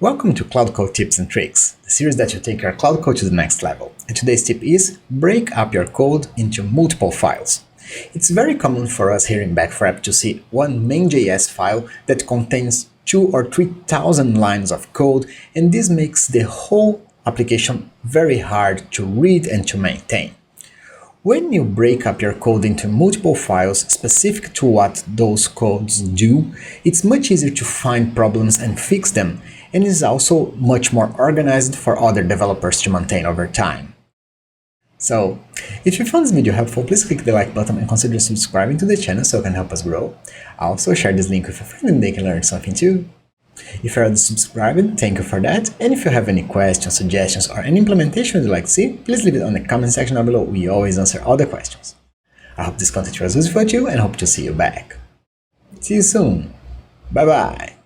Welcome to Cloud Code Tips and Tricks, the series that will take your Cloud Code to the next level. And today's tip is break up your code into multiple files. It's very common for us here in Backfrap to see one main.js file that contains 2,000 or 3,000 lines of code, and this makes the whole application very hard to read and to maintain. When you break up your code into multiple files specific to what those codes do, it's much easier to find problems and fix them, and is also much more organized for other developers to maintain over time. So, if you found this video helpful, please click the like button and consider subscribing to the channel so it can help us grow. Also, share this link with a friend and they can learn something too. If you're already subscribed, thank you for that, and if you have any questions, suggestions, or any implementation you'd like to see, please leave it on the comment section down below. We always answer all the questions. I hope this content was useful to you and hope to see you back. See you soon. Bye bye.